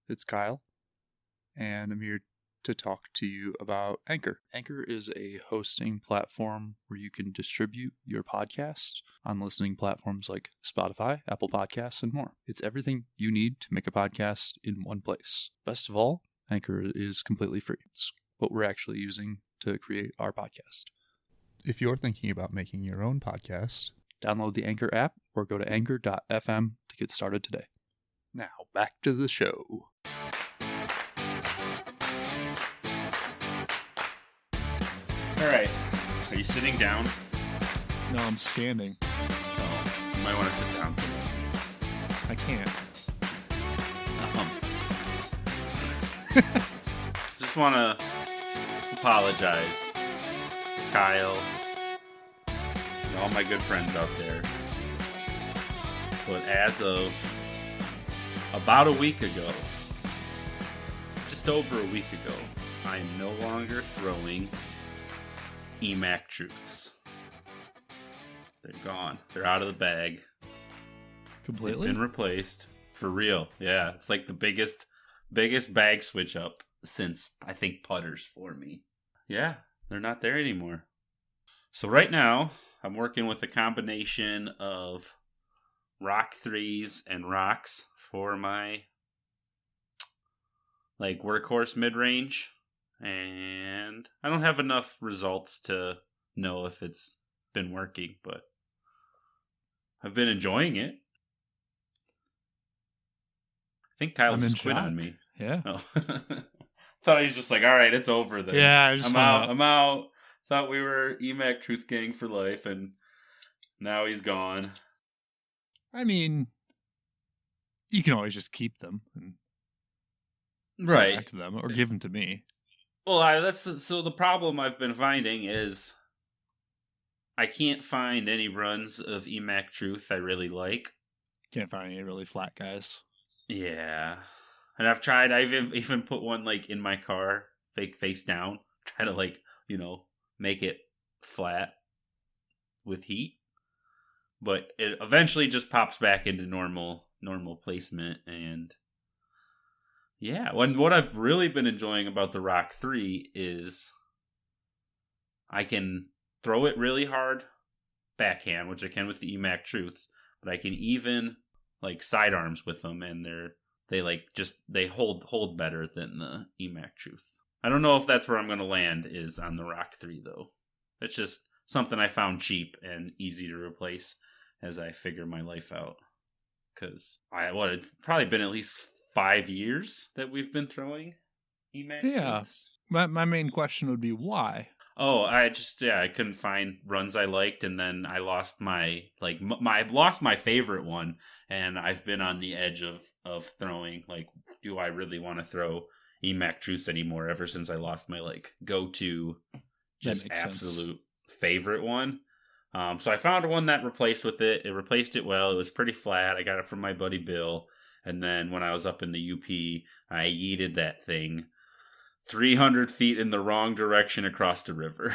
It's Kyle, and I'm here to talk to you about Anchor. Anchor is a hosting platform where you can distribute your podcast on listening platforms like Spotify, Apple Podcasts, and more. It's everything you need to make a podcast in one place. Best of all, Anchor is completely free. It's what we're actually using to create our podcast. If you're thinking about making your own podcast, download the Anchor app or go to anchor.fm to get started today. Now, back to the show. All right. Are you sitting down? No, I'm standing. Oh, you might want to sit down. I can't. Just want to apologize, Kyle, and all my good friends out there. But as of about a week ago, just over a week ago, I am no longer throwing EMAC truths. They're gone. They're out of the bag. Completely? They've been replaced. For real. Yeah. It's like the biggest bag switch up since, I think, putters for me. Yeah. They're not there anymore. So right now, I'm working with a combination of rock threes and rocks for my like workhorse mid-range. And I don't have enough results to know if it's been working, but I've been enjoying it. I think Kyle just quit on me. Yeah. Oh. Thought he was just like, all right, it's over then. Yeah, I'm out. Thought we were EMAC Truth Gang for life, and now he's gone. I mean, you can always just keep them and right back to them or give them to me. Well, so the problem I've been finding is I can't find any runs of EMAC Truth I really like. Can't find any really flat guys. Yeah. And I've even put one like in my car, fake face down, try to like, make it flat with heat. But it eventually just pops back into normal placement. And yeah, what I've really been enjoying about the Rock 3 is I can throw it really hard backhand, which I can with the EMAC Truths, but I can even like sidearms with them, and they hold better than the EMAC Truth. I don't know if that's where I'm going to land is on the Rock 3 though. It's just something I found cheap and easy to replace as I figure my life out. Because it's probably been at least 5 years that we've been throwing EMAC Truths. My main question would be why? Oh, I couldn't find runs I liked, and then I lost my favorite one, and I've been on the edge of throwing, like, do I really want to throw EMAC Truths anymore ever since I lost my, like, go-to, just absolute favorite one. So I found one that replaced with it. It replaced it well. It was pretty flat. I got it from my buddy Bill, and then when I was up in the UP, I yeeted that thing 300 feet in the wrong direction across the river.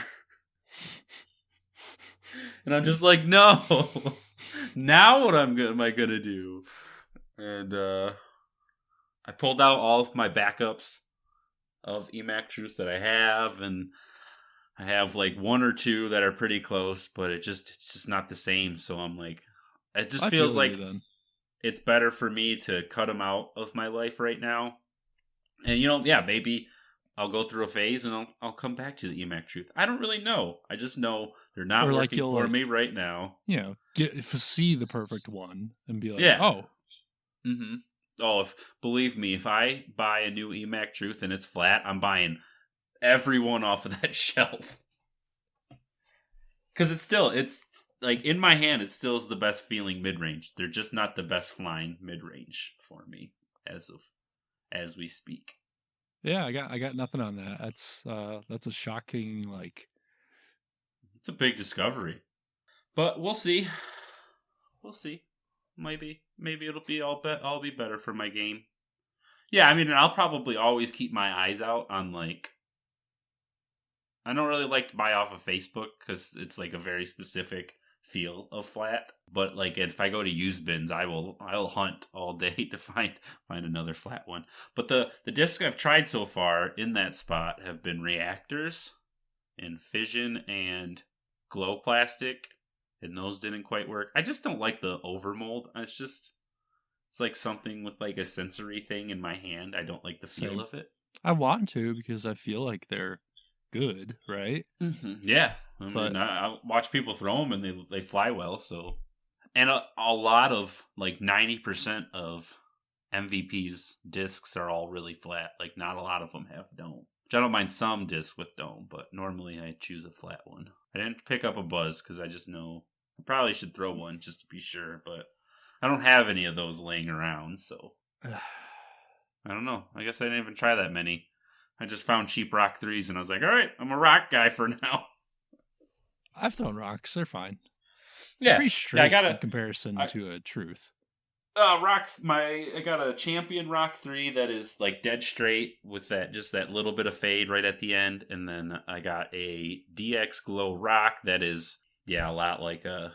And I'm just like, no. Now what am I going to do? And I pulled out all of my backups of EMAC Truths that I have, and I have like one or two that are pretty close, but it's just not the same. So I'm like, it just feels like it's better for me to cut them out of my life right now. And maybe I'll go through a phase and I'll come back to the EMAC Truth. I don't really know. I just know they're not working for me right now. See the perfect one and be like, oh. Mm-hmm. Oh, believe me, if I buy a new EMAC Truth and it's flat, I'm buying every one off of that shelf. Because it's like in my hand, it still is the best feeling mid-range. They're just not the best flying mid-range for me as we speak. Yeah, I got nothing on that. That's a shocking, like, it's a big discovery. But we'll see. Maybe I'll be better for my game. Yeah, I mean, I'll probably always keep my eyes out on, like, I don't really like to buy off of Facebook because it's like a very specific feel of flat. But like if I go to used bins, I'll hunt all day to find another flat one. But the discs I've tried so far in that spot have been reactors and fission and glow plastic, and those didn't quite work. I just don't like the overmold. It's like something with like a sensory thing in my hand. I don't like the feel of it. I want to because I feel like they're good, right? Mm-hmm. Yeah, I watch people throw them and they fly well. So, and a lot of like 90% of MVP's discs are all really flat. Like not a lot of them have dome. Which I don't mind some discs with dome, but normally I choose a flat one. I didn't pick up a buzz because I just know I probably should throw one just to be sure, but I don't have any of those laying around, so I don't know. I guess I didn't even try that many. I just found cheap rock 3s, and I was like, all right, I'm a rock guy for now. I've thrown rocks. They're fine. Yeah. Pretty straight in comparison to a truth. I got a Champion Rock 3 that is like dead straight with that little bit of fade right at the end, and then I got a DX Glow Rock that is a lot like a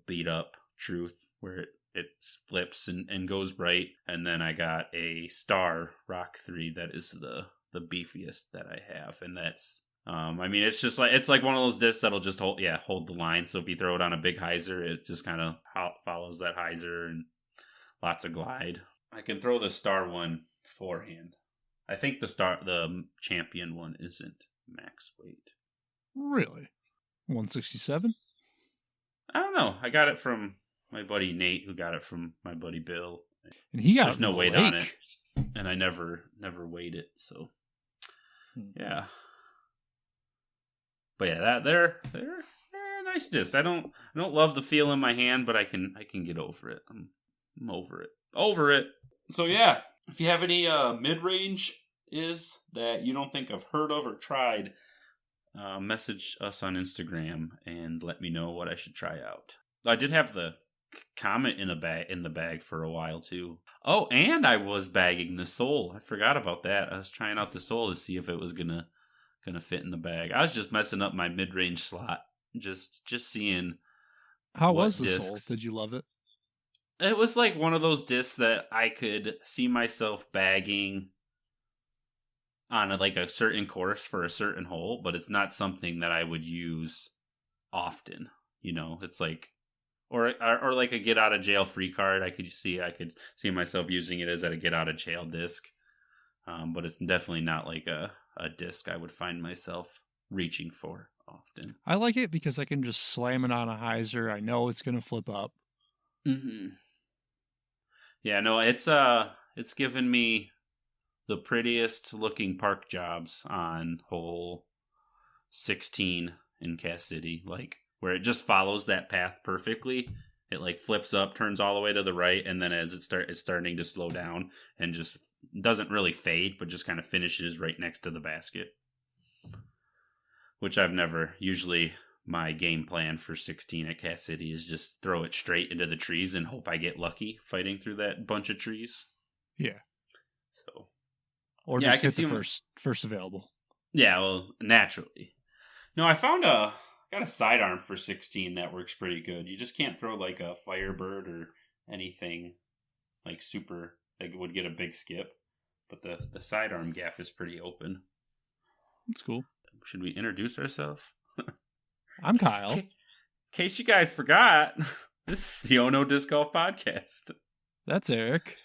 beat up truth where it flips and goes bright, and then I got a Star Rock 3 that is the beefiest that I have, and that's it's just like it's like one of those discs that'll just hold the line. So if you throw it on a big hyzer, it just kind of follows that hyzer and lots of glide. I can throw the Star one forehand. I think the Champion one isn't max weight. Really? 167? I don't know. I got it from my buddy Nate, who got it from my buddy Bill. And he got There's no weight on it, and I never weighed it. So yeah. But yeah, they're nice discs. I don't love the feel in my hand, but I can get over it. I'm over it. So yeah, if you have any mid-range that you don't think I've heard of or tried, message us on Instagram and let me know what I should try out. I did have the Comet in the bag for a while too. Oh, and I was bagging the Soul. I forgot about that. I was trying out the Soul to see if it was gonna fit in the bag. I was just messing up my mid-range slot, just seeing. How was the Soul? Did you love it? It was like one of those discs that I could see myself bagging on a certain course for a certain hole, but it's not something that I would use often. You know, it's like, or like a get out of jail free card. I could see myself using it as a get out of jail disc. But it's definitely not like a disc I would find myself reaching for often. I like it because I can just slam it on a hyzer. I know it's going to flip up. Mm-hmm. Yeah, no, it's given me the prettiest looking park jobs on hole 16 in Cass City, like where it just follows that path perfectly. It like flips up, turns all the way to the right, and then as it's starting to slow down and just doesn't really fade, but just kind of finishes right next to the basket. Which I've never, usually my game plan for 16 at Cass City is just throw it straight into the trees and hope I get lucky fighting through that bunch of trees. Yeah. So. Or just hit the first available. Yeah, well, naturally. No, I got a sidearm for 16 that works pretty good. You just can't throw like a Firebird or anything like super, like it would get a big skip. But the sidearm gap is pretty open. That's cool. Should we introduce ourselves? I'm Kyle. In case you guys forgot, this is the Oh No Disc Golf Podcast. That's Eric.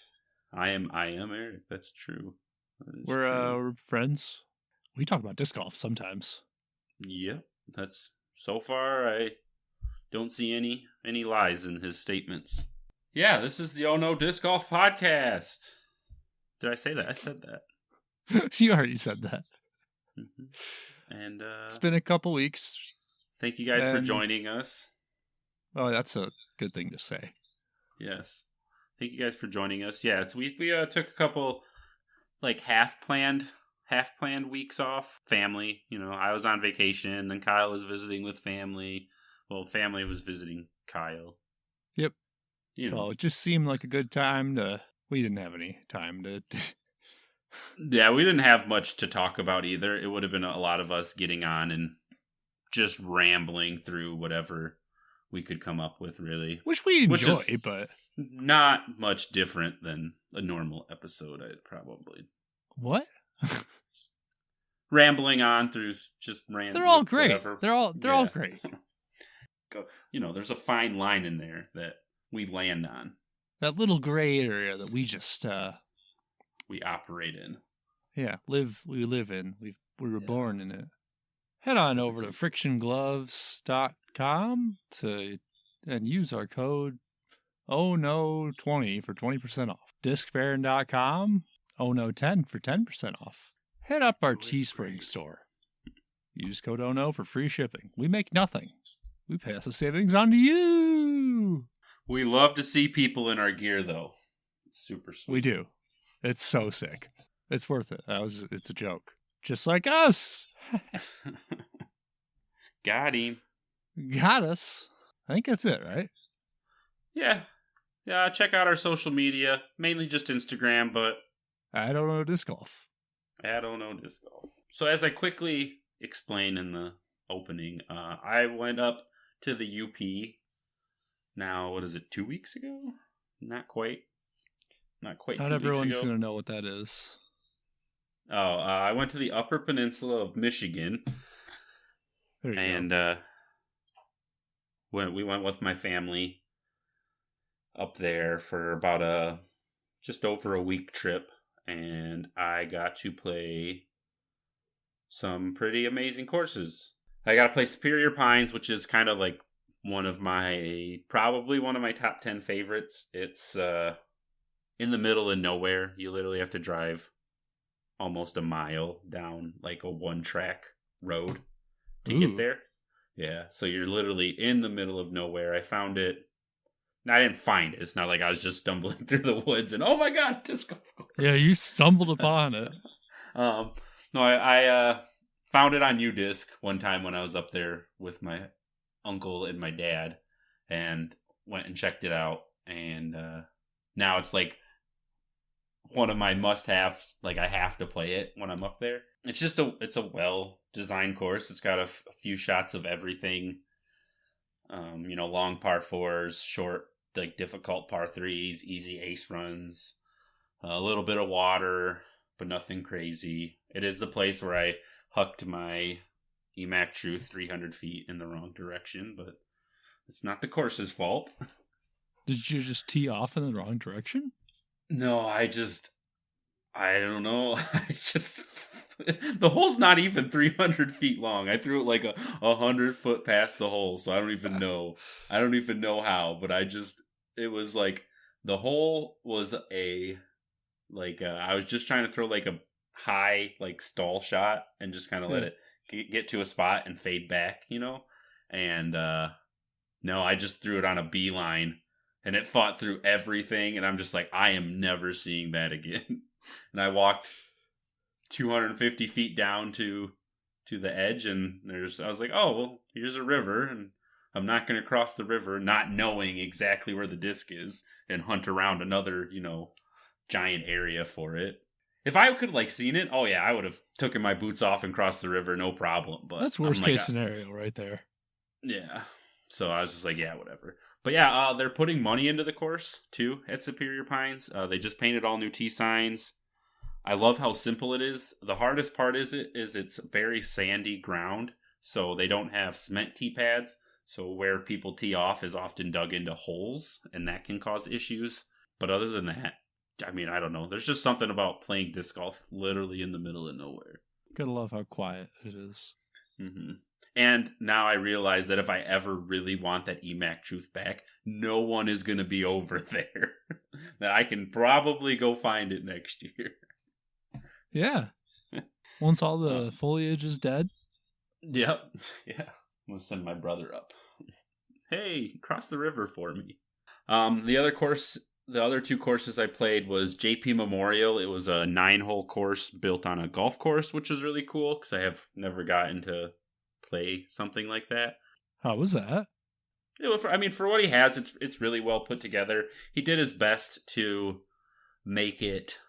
I am Eric. That's true. We're friends. We talk about disc golf sometimes. Yep. That's so far I don't see any lies in his statements. Yeah, this is the Oh No Disc Golf Podcast. Did I say that? I said that. You already said that. Mm-hmm. And it's been a couple weeks. Thank you guys for joining us. Oh, that's a good thing to say. Yes. Thank you guys for joining us. Yeah, we took a couple like half planned weeks off. Family, I was on vacation, then Kyle was visiting with family. Well, family was visiting Kyle. Yep. So it just seemed like a good time we didn't have any time to Yeah, we didn't have much to talk about either. It would have been a lot of us getting on and just rambling through whatever we could come up with, really. Which we enjoy, Which is but not much different than a normal episode, I'd probably. What? Rambling on through just random. They're all great. Whatever. They're all great. There's a fine line in there that we land on. That little gray area that we just we operate in. Yeah, we live in. We were born in it. Head on over to frictiongloves.com and use our code OhNo20 for 20% off. Discbaron.com, OhNo10 for 10% off. Head up our Teespring store. Use code OhNo for free shipping. We make nothing. We pass the savings on to you. We love to see people in our gear, though. It's super sweet. We do. It's so sick. It's worth it. It's a joke. Just like us. Got him. Got us. I think that's it, right? Yeah. Yeah, check out our social media. Mainly just Instagram, but... I don't know disc golf. I don't know disc golf. So as I quickly explained in the opening, I went up to the UP. Now, what is it, 2 weeks ago? Not quite. Not everyone's going to know what that is. I went to the Upper Peninsula of Michigan. There you go. We went with my family up there for about just over a week trip. And I got to play some pretty amazing courses. I got to play Superior Pines, which is kind of like probably one of my top 10 favorites. It's in the middle of nowhere. You literally have to drive almost a mile down like a one-track road to get there. Yeah, so you're literally in the middle of nowhere. I found it. I didn't find it. It's not like I was just stumbling through the woods and, oh my God, disc golf course. Yeah, you stumbled upon it. No, I found it on UDisc one time when I was up there with my uncle and my dad and went and checked it out. And now it's like one of my must-haves. Like, I have to play it when I'm up there. It's a well-designed course. It's got a few shots of everything. Long par fours, short, like difficult par threes, easy ace runs, a little bit of water, but nothing crazy. It is the place where I hucked my EMAC Truth 300 feet in the wrong direction, but it's not the course's fault. Did you just tee off in the wrong direction? No, I don't know. The hole's not even 300 feet long. I threw it like 100 foot past the hole, so I don't even know. I don't even know how, but it was like, the hole was I was just trying to throw like a high, like stall shot and just kind of let it get to a spot and fade back, And, no, I just threw it on a beeline and it fought through everything. And I'm just like, I am never seeing that again. And I walked 250 feet down to the edge, and I was like, oh, well, here's a river, and I'm not going to cross the river not knowing exactly where the disc is and hunt around another, giant area for it. If I could seen it, oh yeah, I would have taken my boots off and crossed the river, no problem. But that's worst case scenario right there. Yeah. So I was just like, yeah, whatever. But yeah, they're putting money into the course too at Superior Pines. They just painted all new tee signs. I love how simple it is. The hardest part is it's very sandy ground, so they don't have cement tee pads. So where people tee off is often dug into holes, and that can cause issues. But other than that, I mean, I don't know. There's just something about playing disc golf literally in the middle of nowhere. Gotta love how quiet it is. Mm-hmm. And now I realize that if I ever really want that EMAC Truth back, no one is going to be over there. That I can probably go find it next year. Yeah. Once all the foliage is dead. Yep. Yeah. I'm going to send my brother up. Hey, cross the river for me. The other two courses I played was JP Memorial. It was a 9-hole course built on a golf course, which was really cool because I have never gotten to play something like that. How was that? For what he has, it's really well put together. He did his best to make it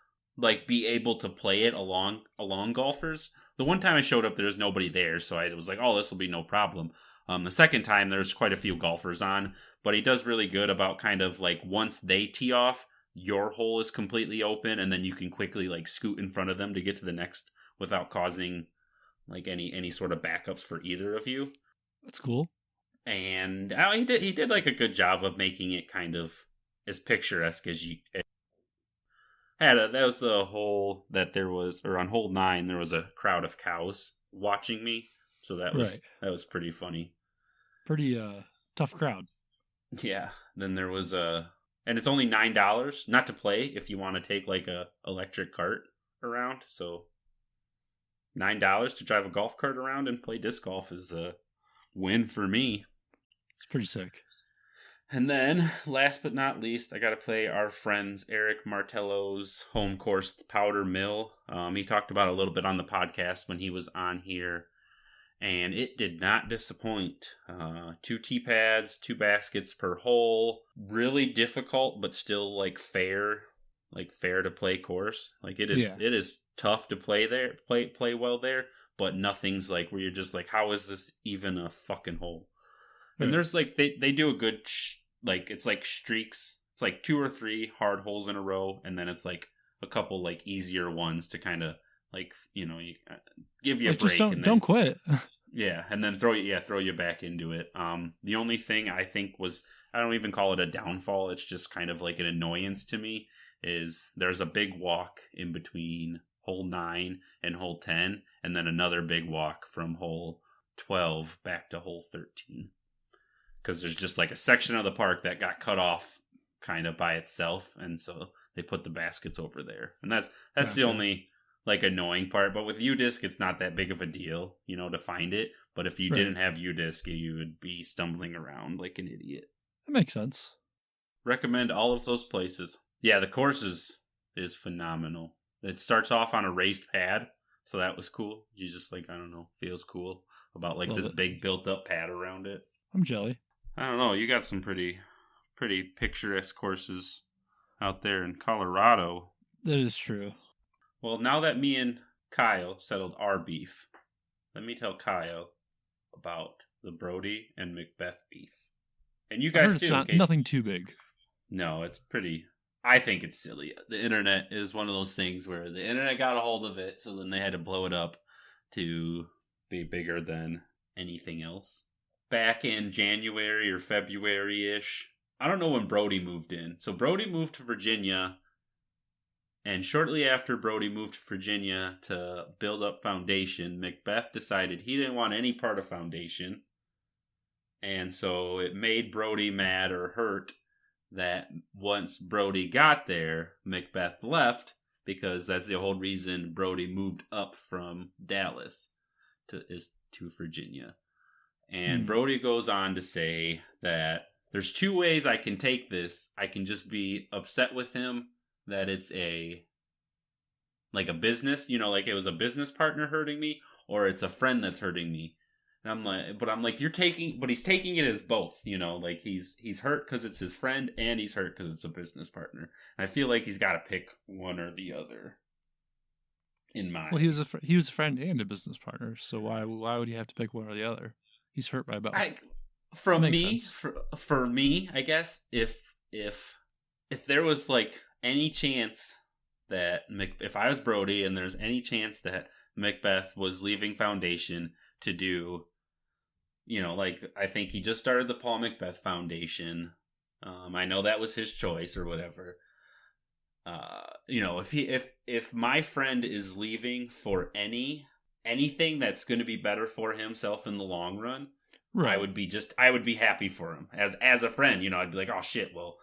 be able to play it along golfers. The one time I showed up, there was nobody there, so I was like, oh, this will be no problem. The second time, there's quite a few golfers on, but he does really good about kind of like once they tee off, your hole is completely open, and then you can quickly like scoot in front of them to get to the next without causing like any sort of backups for either of you. That's cool. And he did like a good job of making it kind of as picturesque as you had. That was the hole that there was, or on hole 9 there was a crowd of cows watching me, so that was pretty funny. Pretty tough crowd. Yeah. Then there was and it's only $9 not to play if you want to take like a electric cart around. So $9 to drive a golf cart around and play disc golf is a win for me. It's pretty sick. And then, last but not least, I got to play our friends Eric Martello's home course, Powder Mill. He talked about it a little bit on the podcast when he was on here, and it did not disappoint. 2 tee pads, 2 baskets per hole. Really difficult, but still fair to play course. It is tough to play there, play well there, but nothing's where you're just how is this even a fucking hole? And there's they do a good it's streaks. It's 2 or 3 hard holes in a row, and then it's a couple easier ones to kind of give you a break. Just don't quit. Yeah, and then throw you back into it. The only thing I think was, I don't even call it a downfall, it's just kind of an annoyance to me, is there's a big walk in between hole 9 and hole 10, and then another big walk from hole 12 back to hole 13. Because there's just a section of the park that got cut off kind of by itself, and so they put the baskets over there. And that's gotcha. The only annoying part. But with UDisc, it's not that big of a deal, to find it. But if you didn't have UDisc, you would be stumbling around like an idiot. That makes sense. Recommend all of those places. Yeah, the course is phenomenal. It starts off on a raised pad, so that was cool. You just I don't know, feels cool about this big built up pad around it. I'm jelly. I don't know, you got some pretty picturesque courses out there in Colorado. That is true. Well, now that me and Kyle settled our beef, let me tell Kyle about the Brody and Macbeth beef. And you guys too. It's nothing too big. No, it's pretty. I think it's silly. The internet is one of those things where the internet got a hold of it, so then they had to blow it up to be bigger than anything else. Back in January or February-ish, I don't know when Brody moved in. So Brody moved to Virginia, and shortly after Brody moved to Virginia to build up Foundation, Macbeth decided he didn't want any part of Foundation. And so it made Brody mad or hurt that once Brody got there, Macbeth left, because that's the whole reason Brody moved up from Dallas to Virginia. And Brody goes on to say that there's 2 ways I can take this. I can just be upset with him that it's a business, it was a business partner hurting me, or it's a friend that's hurting me. And he's taking it as both, he's hurt because it's his friend, and he's hurt because it's a business partner. And I feel like he's got to pick one or the other. Well, he was a friend and a business partner, so why would he have to pick one or the other? He's hurt by both. For me, I guess if there was any chance that if I was Brody and there's any chance that Macbeth was leaving Foundation to do, I think he just started the Paul Macbeth Foundation. I know that was his choice or whatever. If my friend is leaving for anything that's going to be better for himself in the long run, right, I would be happy for him as a friend. I'd be like, oh shit, well,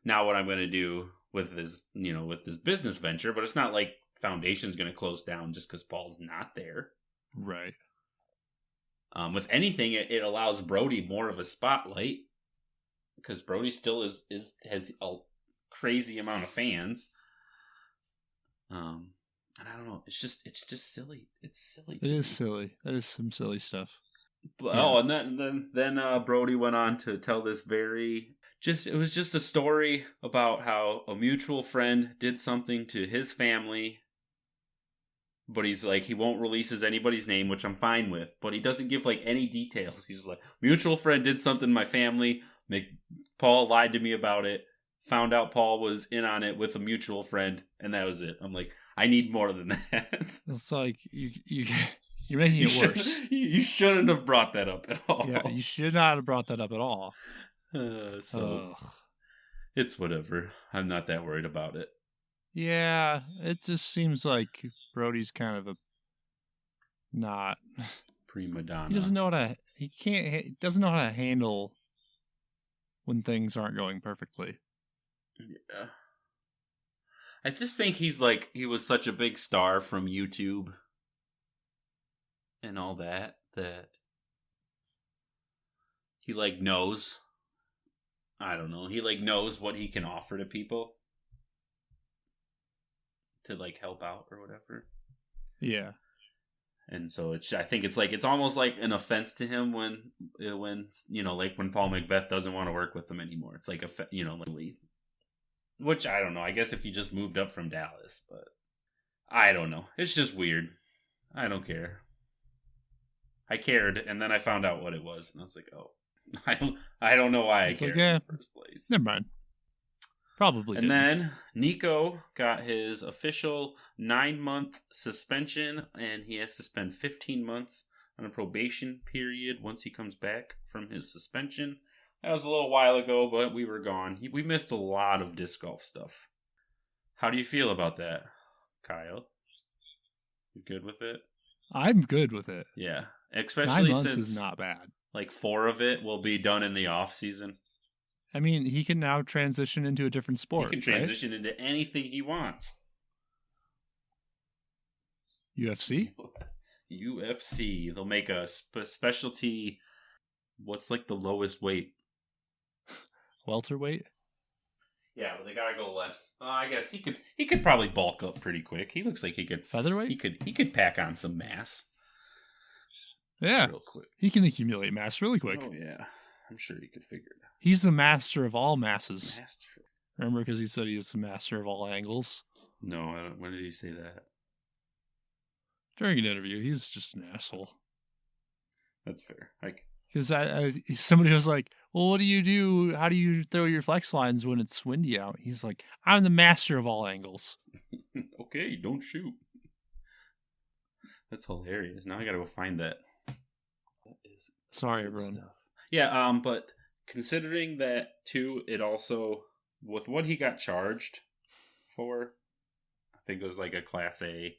now what I'm going to do with this, with this business venture. But it's not like Foundation's going to close down just because Paul's not there. Right. With anything, it allows Brody more of a spotlight, because Brody still has a crazy amount of fans. And I don't know. It's just silly. It's silly. It is silly. That is some silly stuff. But, yeah. Oh, and then Brody went on to tell this it was just a story about how a mutual friend did something to his family, But he's like, he won't release anybody's name, which I'm fine with. But he doesn't give like any details. He's like, mutual friend did something to my family. Paul lied to me about it. Found out Paul was in on it with a mutual friend, and that was it. I'm like, I need more than that. It's like you're making it worse. You shouldn't have brought that up at all. Yeah, you should not have brought that up at all. So it's whatever. I'm not that worried about it. Yeah, it just seems like Brody's kind of a not prima donna. He doesn't know how to handle when things aren't going perfectly. Yeah. I just think he was such a big star from YouTube and all that he like knows. I don't know. He like knows what he can offer to people to like help out or whatever. Yeah. And so I think it's almost like an offense to him when like when Paul Macbeth doesn't want to work with him anymore. It's like which I don't know. I guess if he just moved up from Dallas, but I don't know. It's just weird. I don't care. I cared, and then I found out what it was, and I was like, oh, I don't know why I cared in the first place. Never mind. Probably. And then Nikko got his official 9-month suspension, and he has to spend 15 months on a probation period once he comes back from his suspension. That was a little while ago, but we were gone. We missed a lot of disc golf stuff. How do you feel about that, Kyle? You good with it? I'm good with it. Yeah, especially 9 months since is not bad. Like 4 of it will be done in the off season. I mean, he can now transition into a different sport. He can transition into anything he wants. UFC? UFC. They'll make a specialty. What's like the lowest weight? Welterweight? Yeah, but they gotta go less. I guess he could probably bulk up pretty quick. He looks like he could. Featherweight? He could pack on some mass. Yeah, real quick. He can accumulate mass really quick. Oh yeah, I'm sure he could figure it out. He's the master of all masses. Remember, because he said he was the master of all angles. No, I don't. When did he say that? During an interview, he's just an asshole. That's fair. Because somebody was like, well, what do you do? How do you throw your flex lines when it's windy out? He's like, I'm the master of all angles. Okay, don't shoot. That's hilarious. Now I gotta go find that. Sorry, everyone. Stuff. Yeah, but considering that, too, it also, with what he got charged for, I think it was like a Class A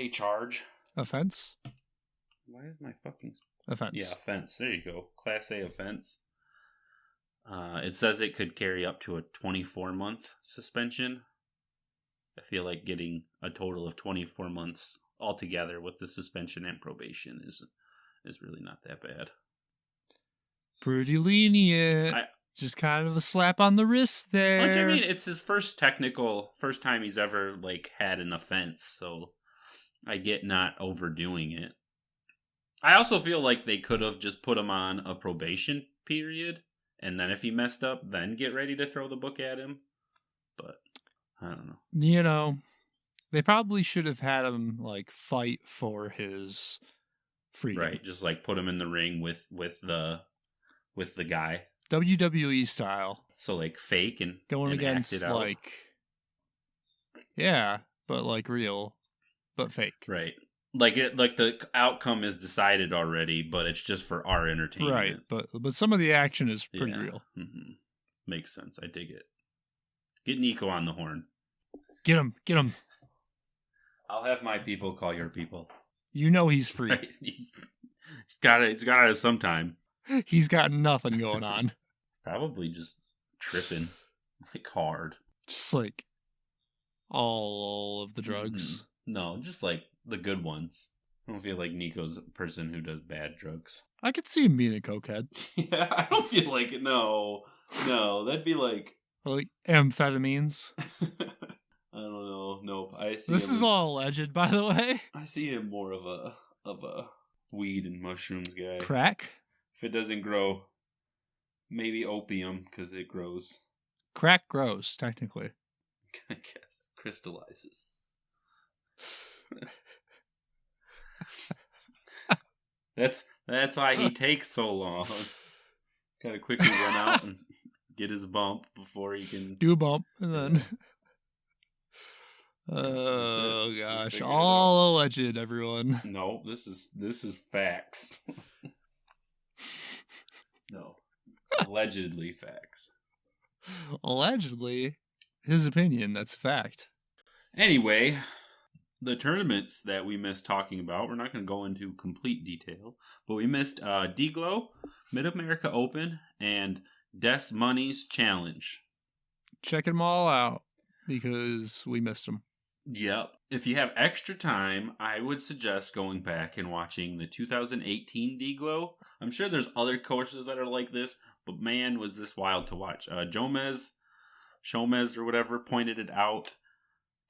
charge. Offense? Why is my fucking... Offense. Yeah, offense. There you go. Class A offense. It says it could carry up to a 24-month suspension. I feel like getting a total of 24 months altogether with the suspension and probation is really not that bad. Pretty lenient. Just kind of a slap on the wrist there. Which, I mean, it's his first time he's ever had an offense, so I get not overdoing it. I also feel like they could have just put him on a probation period, and then if he messed up, then get ready to throw the book at him. But I don't know. You know, they probably should have had him fight for his freedom. Right, just put him in the ring with the guy. WWE style. So fake and going and against act it out. Yeah, but real, but fake. Right. The outcome is decided already, but it's just for our entertainment. Right, but some of the action is pretty real. Mm-hmm. Makes sense. I dig it. Get Nikko on the horn. Get him. I'll have my people call your people. You know he's free. Right. He's got to have some time. He's got nothing going on. Probably just tripping hard. Just all of the drugs. Mm-hmm. No, just the good ones. I don't feel like Nico's a person who does bad drugs. I could see him being a cokehead. Yeah, I don't feel like it. No, that'd be amphetamines. I don't know. Nope. I see. This is all alleged, by the way. I see him more of a weed and mushrooms guy. Crack. If it doesn't grow, maybe opium because it grows. Crack grows technically. I guess crystallizes. That's why he takes so long. He's got to quickly run out and get his bump before he can do a bump, and then oh gosh, all alleged, everyone. No, this is facts. No, allegedly facts. Allegedly, his opinion. That's a fact. Anyway, the tournaments that we missed talking about, we're not going to go into complete detail, but we missed DGLO, Mid-America Open, and Des Money's Challenge. Check them all out because we missed them. Yep. If you have extra time, I would suggest going back and watching the 2018 DGLO. I'm sure there's other courses that are like this, but man, was this wild to watch. Jomez or whatever pointed it out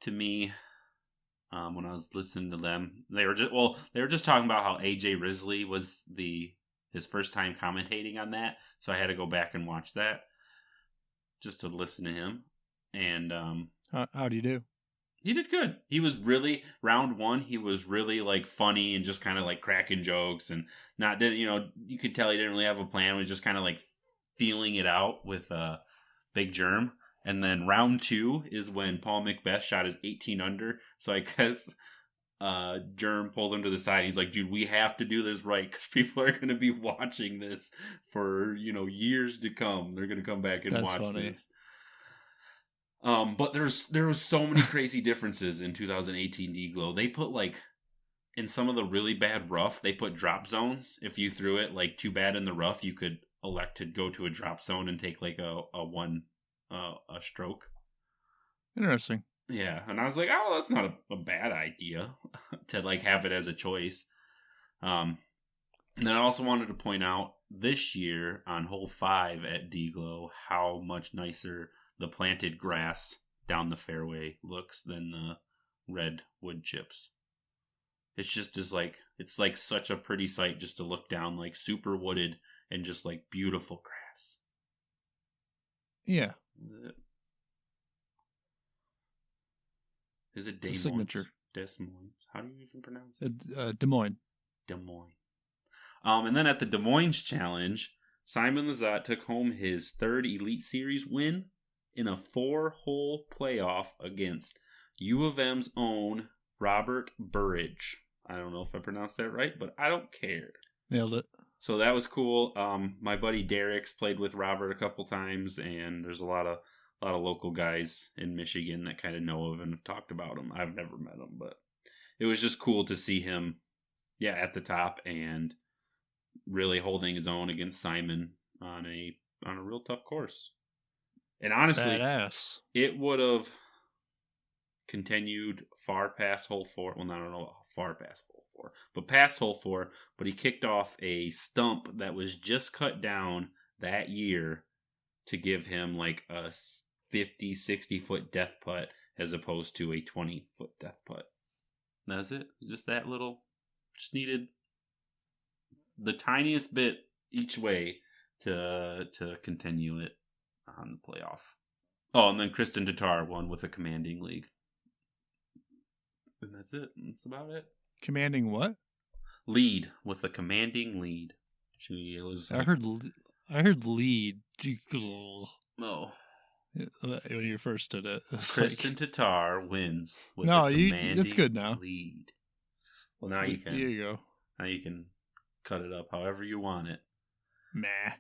to me when I was listening to them. They were just talking about how AJ Risley was his first time commentating on that, so I had to go back and watch that just to listen to him. And how do you do? He did good. He was really, round one, he was really like funny and just kind of like cracking jokes and you could tell he didn't really have a plan. He was just kind of like feeling it out with Big Germ. And then round two is when Paul McBeth shot his 18 under. So I guess Germ pulled him to the side. He's like, dude, we have to do this right because people are going to be watching this for, years to come. They're going to come back and That's watch funny. this. But there was so many crazy differences in 2018 DGLO. They put in some of the really bad rough, they put drop zones. If you threw it too bad in the rough, you could elect to go to a drop zone and take a stroke. Interesting. Yeah, and I was like, oh, that's not a bad idea to have it as a choice. And then I also wanted to point out this year on hole 5 at DGLO how much nicer the planted grass down the fairway looks than the red wood chips. It's just it's such a pretty sight just to look down, super wooded and just beautiful grass. Yeah. Is it Des Moines? Signature. Des Moines. How do you even pronounce it? Des Moines. Des Moines. And then at the Des Moines Challenge, Simon Lizzotte took home his 3rd Elite Series win in a 4-hole playoff against U of M's own Robert Burridge. I don't know if I pronounced that right, but I don't care. Nailed it. So that was cool. My buddy Derek's played with Robert a couple times, and there's a lot of local guys in Michigan that kind of know of and have talked about him. I've never met him, but it was just cool to see him, at the top and really holding his own against Simon on a real tough course. And honestly, badass. It would have continued far past hole 4. Well, I don't know far past hole 4, but past hole 4. But he kicked off a stump that was just cut down that year to give him a 50, 60-foot death putt as opposed to a 20-foot death putt. That's it. Just that little. Just needed the tiniest bit each way to continue it on the playoff. Oh, and then Kristin Tattar won with a commanding lead. And that's it. That's about it. Commanding what? Lead, with a commanding lead. She was. I heard lead. Oh. When you first did it. Kristin Tattar wins with a commanding that's good now. lead. Well, now you can. There you go. Now you can cut it up however you want it. Nah.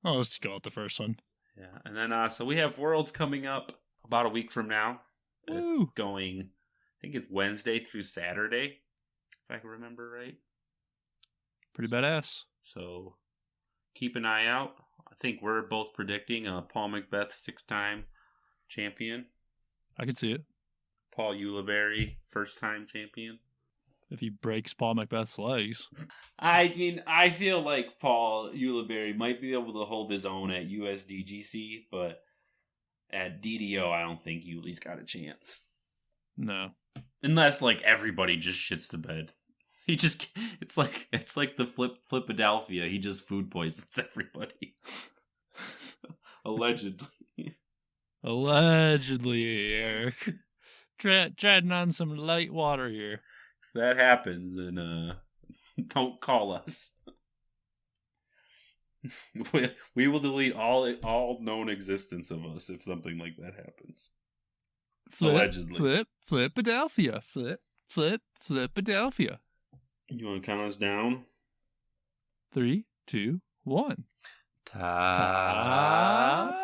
Oh, let's go with the first one. Yeah, and then so we have Worlds coming up about a week from now. Woo. It's going, I think it's Wednesday through Saturday, if I can remember right. Pretty badass. So keep an eye out. I think we're both predicting Paul McBeth 6-time champion. I can see it. Paul Ulibarri, first-time champion. If he breaks Paul McBeth's legs. I mean, I feel like Paul Ulibarri might be able to hold his own at USDGC, but at DDO, I don't think Uli's got a chance. No. Unless, everybody just shits the bed. He just, it's like the Flipadelphia. He just food poisons everybody. Allegedly. Allegedly, Eric. treading on some light water here. If that happens, then don't call us. We will delete all known existence of us if something like that happens. Allegedly. Flipadelphia. Flipadelphia. You want to count us down? 3, 2, 1. Top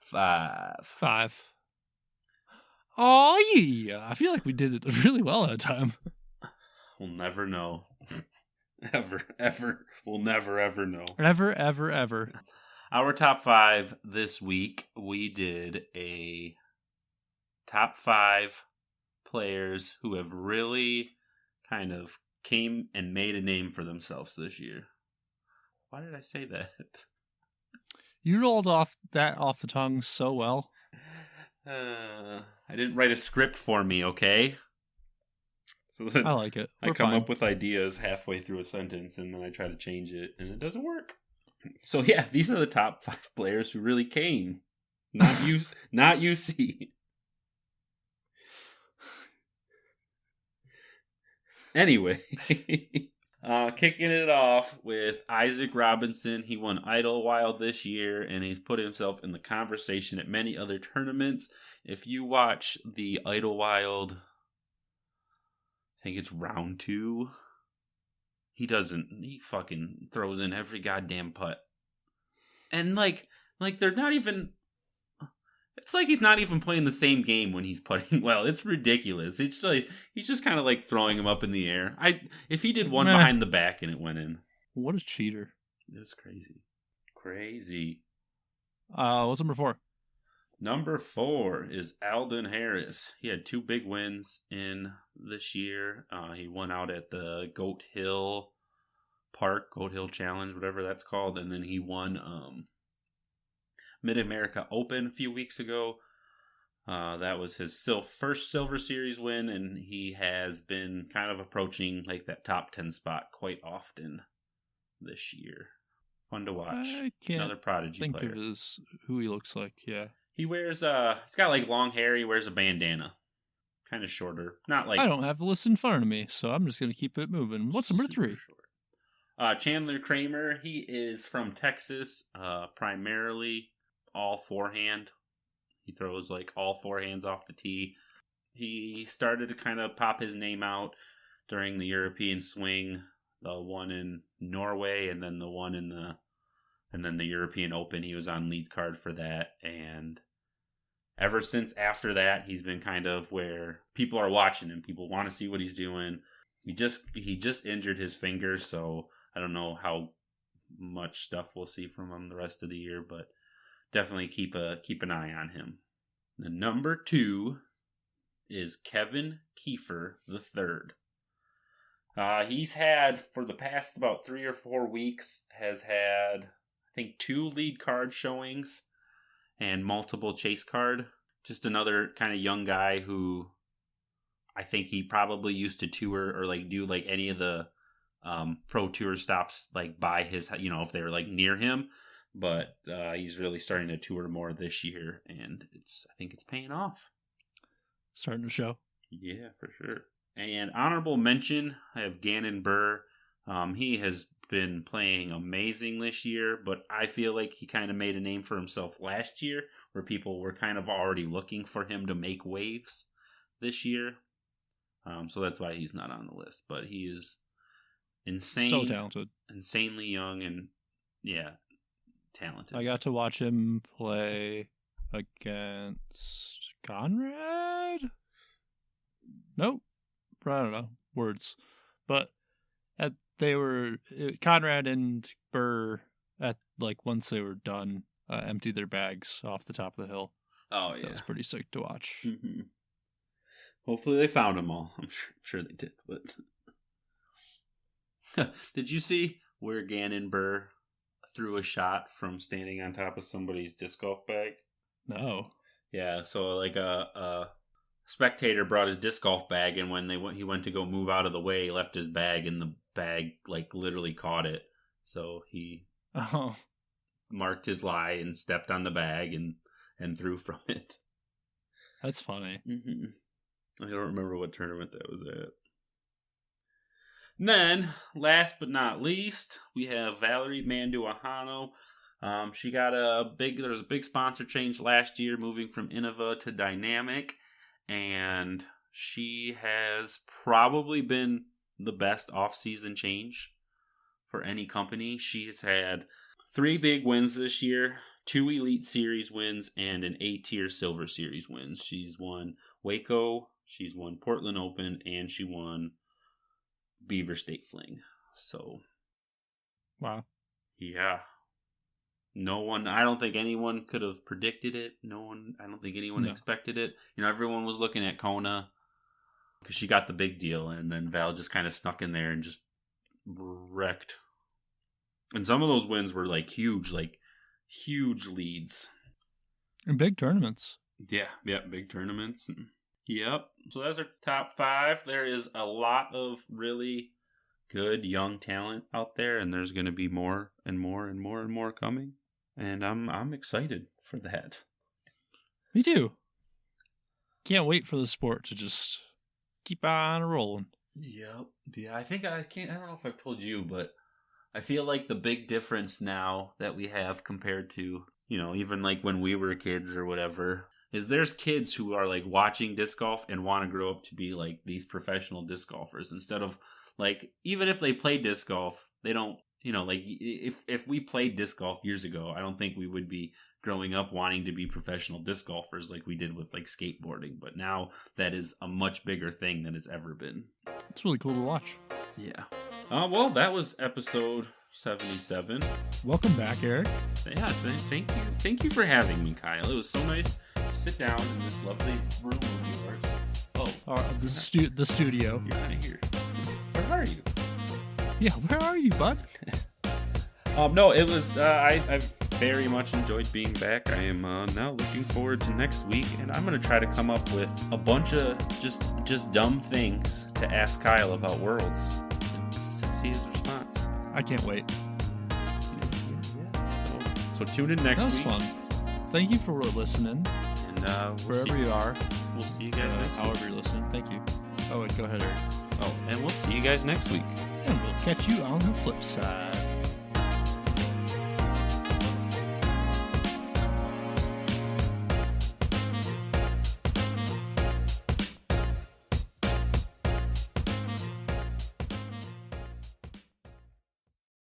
5. Oh, yeah. I feel like we did it really well that time. We'll never know. Ever. We'll never, ever know. Ever. Our top 5 this week, we did a top 5 players who have really kind of came and made a name for themselves this year. Why did I say that? You rolled off the tongue so well. I didn't write a script for me, okay? So then I like it. I come up with ideas halfway through a sentence, and then I try to change it, and it doesn't work. So yeah, these are the top 5 players who really came. Not UC. Anyway, kicking it off with Isaac Robinson. He won Idlewild this year, and he's put himself in the conversation at many other tournaments. If you watch the Idlewild, I think it's round 2, he fucking throws in every goddamn putt. And like they're not even, it's like he's not even playing the same game when he's putting well. It's ridiculous. It's like he's just kind of like throwing him up in the air. If he did one behind the back and it went in. What a cheater. It was crazy. What's number 4? Number 4 is Alden Harris. He had 2 big wins in this year. He won out at the Goat Hill Challenge, whatever that's called, and then he won Mid-America Open a few weeks ago. That was his first Silver Series win, and he has been kind of approaching like that top 10 spot quite often this year. Fun to watch. I can't Another prodigy think player. of who he looks like. Yeah, he wears he's got like long hair. He wears a bandana, kind of shorter. Not like I don't have the list in front of me, so I'm just gonna keep it moving. What's number 3? Short. Chandler Kramer. He is from Texas, primarily all forehand. He throws like all forehands off the tee. He started to kind of pop his name out during the European swing, the one in Norway, and then the European Open. He was on lead card for that, and ever since after that, he's been kind of where people are watching him. People want to see what he's doing. He just injured his finger, so I don't know how much stuff we'll see from him the rest of the year, but definitely keep an eye on him. The number 2 is Kevin Kiefer III. He's had, for the past about 3 or 4 weeks, has had, I think, 2 lead card showings and multiple chase card. Just another kind of young guy who I think he probably used to tour or like do like any of the pro tour stops like by his, if they were like near him. But he's really starting to tour more this year, and I think it's paying off. Starting to show. Yeah, for sure. And honorable mention, I have Gannon Burr. He has been playing amazing this year, but I feel like he kind of made a name for himself last year, where people were kind of already looking for him to make waves this year. So that's why he's not on the list. But he is insane, so talented, insanely young, and yeah, talented. I got to watch him play against Conrad. Nope, I don't know words, but they were Conrad and Burr at like once they were done, emptied their bags off the top of the hill. Oh yeah, that was pretty sick to watch. Mm-hmm. Hopefully they found them all. I'm sure they did. But did you see where Gannon Burr threw a shot from standing on top of somebody's disc golf bag? No. Yeah, so like a spectator brought his disc golf bag, and when he went to go move out of the way, he left his bag, and the bag like literally caught it. So he marked his lie and stepped on the bag and threw from it. That's funny. Mm-hmm. I don't remember what tournament that was at. And then, last but not least, we have Valerie Manduahano. She got there was a big sponsor change last year, moving from Innova to Dynamic, and she has probably been the best off-season change for any company. She's had 3 big wins this year, 2 Elite Series wins, and an A-Tier Silver Series wins. She's won Waco, she's won Portland Open, and she won Beaver State Fling. So, wow. Yeah. I don't think anyone could have predicted it. I don't think anyone expected it. Everyone was looking at Kona because she got the big deal, and then Val just kind of snuck in there and just wrecked. And some of those wins were huge leads. And big tournaments. Yeah, big tournaments. Yep. So that's our top 5. There is a lot of really good young talent out there, and there's going to be more and more and more and more coming. And I'm excited for that. Me too. Can't wait for the sport to just keep on rolling. Yep. Yeah, I don't know if I've told you, but I feel like the big difference now that we have compared to, even when we were kids or whatever, is there's kids who are watching disc golf and want to grow up to be these professional disc golfers instead of even if they play disc golf, they don't, if we played disc golf years ago, I don't think we would be growing up wanting to be professional disc golfers like we did with skateboarding. But now that is a much bigger thing than it's ever been. It's really cool to watch. Yeah. Well, that was episode 77. Welcome back, Eric. Yeah, thank you. Thank you for having me, Kyle. It was so nice to sit down in this lovely room of yours. The studio. You're not here. Where are you? Yeah, where are you, bud? No, it was, I've very much enjoyed being back. I am now looking forward to next week, and I'm going to try to come up with a bunch of just dumb things to ask Kyle about Worlds and just to see his response. I can't wait. Yeah. So tune in next week. That was fun. Thank you for listening. And wherever you are. We'll see you guys next week. However you're listening. Thank you. Oh, wait, go ahead, Eric. And we'll see you guys next week. And we'll catch you on the flip side.